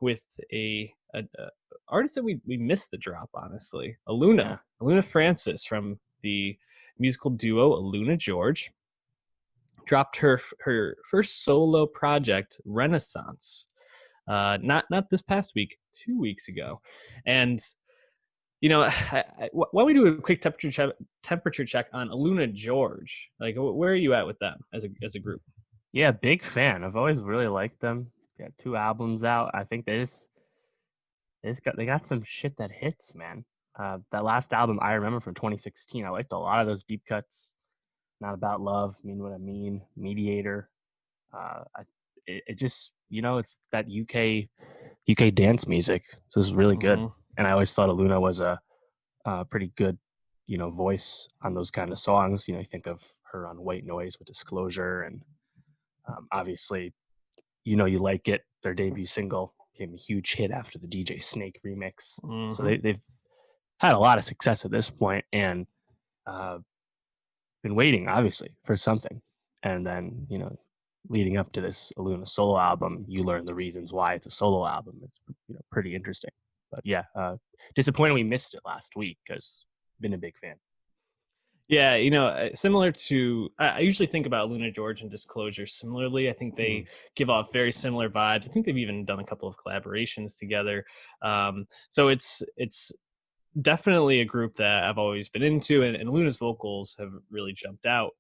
with a artist that we missed the drop, honestly. Yeah. Aluna Francis from the musical duo Aluna George dropped her first solo project, Renaissance. Not this past week, 2 weeks ago, and why don't we do a quick temperature check on Aluna George? Like, where are you at with them as a group? Yeah, big fan. I've always really liked them. They got 2 albums out. I think they got some shit that hits, man. That last album I remember from 2016. I liked a lot of those deep cuts. Not About Love, Mean What I Mean, Mediator. I it just it's that UK dance music. So this is really good. Mm-hmm. And I always thought Aluna was a pretty good voice on those kind of songs. You think of her on White Noise with Disclosure, and obviously you like it. Their debut single became a huge hit after the DJ Snake remix. So Mm-hmm. they've had a lot of success at this point, and uh, been waiting obviously for something. And then leading up to this Aluna solo album, you learn the reasons why it's a solo album. It's pretty interesting. But yeah, disappointed we missed it last week because been a big fan. Yeah, similar to I usually think about Luna George and Disclosure similarly. I think they Mm. give off very similar vibes. I think they've even done a couple of collaborations together. So it's definitely a group that I've always been into, and Luna's vocals have really jumped out.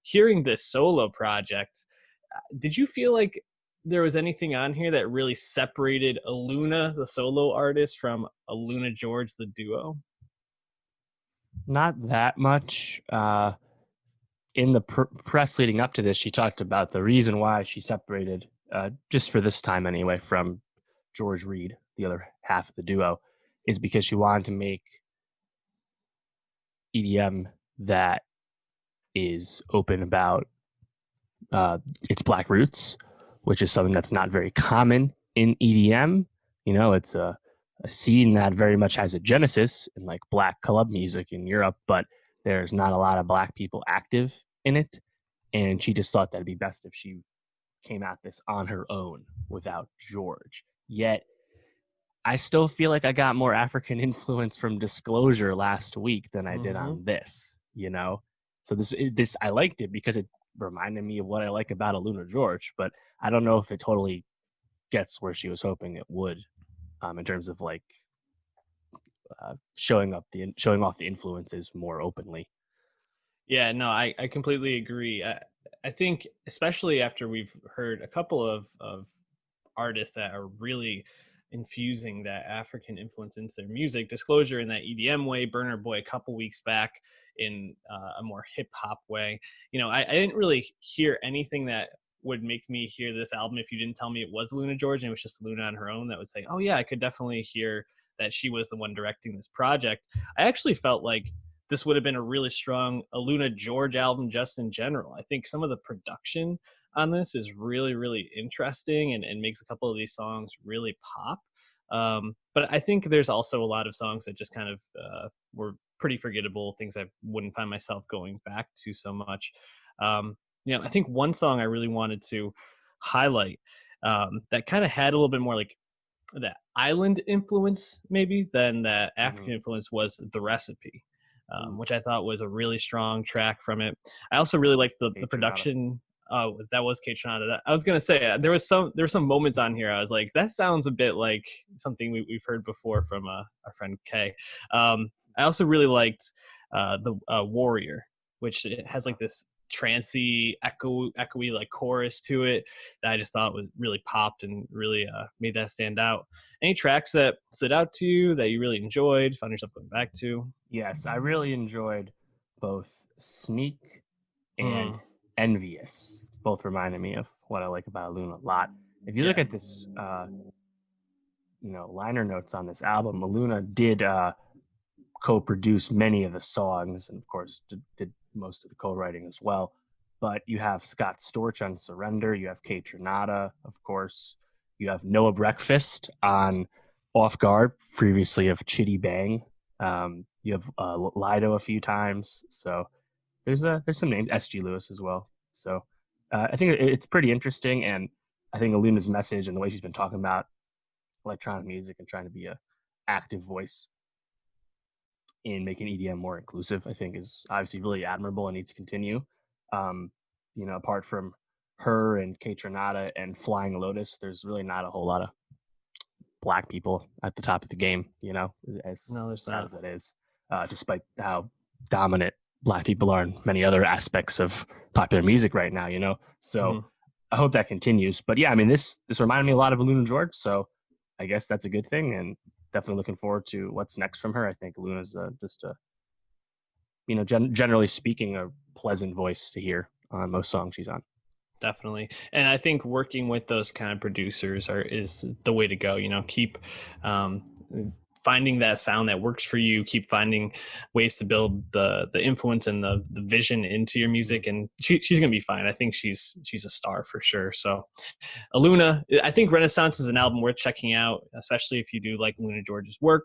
Hearing this solo project, did you feel like there was anything on here that really separated Aluna, the solo artist, from Aluna George, the duo? Not that much. In the press leading up to this, she talked about the reason why she separated, just for this time anyway, from George Reed, the other half of the duo, is because she wanted to make EDM that is open about its black roots, which is something that's not very common in EDM. It's a scene that very much has a genesis in like black club music in Europe, but there's not a lot of black people active in it. And she just thought that'd be best if she came at this on her own without George. Yet I still feel like I got more African influence from Disclosure last week than I did Mm-hmm. on this. So this I liked it because it reminded me of what I like about Aluna George, but I don't know if it totally gets where she was hoping it would, in terms of like showing off the influences more openly. Yeah, no, I completely agree. I think, especially after we've heard a couple of artists that are really infusing that African influence into their music, Disclosure in that EDM way, Burner Boy a couple weeks back in a more hip hop way. I didn't really hear anything that would make me hear this album if you didn't tell me it was Luna George and it was just Luna on her own. That would say, oh yeah, I could definitely hear that she was the one directing this project. I actually felt like this would have been a really strong Aluna George album just in general. I think some of the production on this is really, really interesting and makes a couple of these songs really pop. But I think there's also a lot of songs that just kind of were pretty forgettable, things I wouldn't find myself going back to so much. I think one song I really wanted to highlight that kind of had a little bit more like that island influence maybe than that African Mm-hmm. influence was The Recipe, Ooh, which I thought was a really strong track from it. I also really liked the Tronada. production. Oh, that was Kate Tronada. I was gonna say there were some moments on here I was like, that sounds a bit like something we've heard before from our friend Kay. I also really liked the Warrior, which it has like this trancy echoey like chorus to it that I just thought was really popped and really made that stand out. Any tracks that stood out to you that you really enjoyed, found yourself going back to? Yes, I really enjoyed both Sneak and Mm, Envious. Both reminded me of what I like about Luna a lot. If you look yeah. at this, liner notes on this album, Luna did co-produce many of the songs, and of course did most of the co-writing as well. But you have Scott Storch on Surrender. You have Kate Tronada, of course. You have Noah Breakfast on Off Guard, previously of Chitty Bang. You have Lido a few times. So there's some names. S.G. Lewis as well. So I think it's pretty interesting, and I think Aluna's message and the way she's been talking about electronic music and trying to be a active voice in making EDM more inclusive, I think is obviously really admirable and needs to continue. Um, apart from her and Kate Tronada and Flying Lotus, there's really not a whole lot of black people at the top of the game, as No, there's sad not. as that is, despite how dominant black people are in many other aspects of popular music right now. So Mhm. I hope that continues. But yeah, I mean, this reminded me a lot of Aluna George, so I guess that's a good thing, and definitely looking forward to what's next from her. I think Luna's just a, generally speaking, a pleasant voice to hear on most songs she's on. Definitely. And I think working with those kind of producers is the way to go. Keep um, finding that sound that works for you. Keep finding ways to build the influence and the vision into your music, and she's gonna be fine. I think she's a star for sure. So Aluna, I think Renaissance is an album worth checking out, especially if you do like Luna George's work.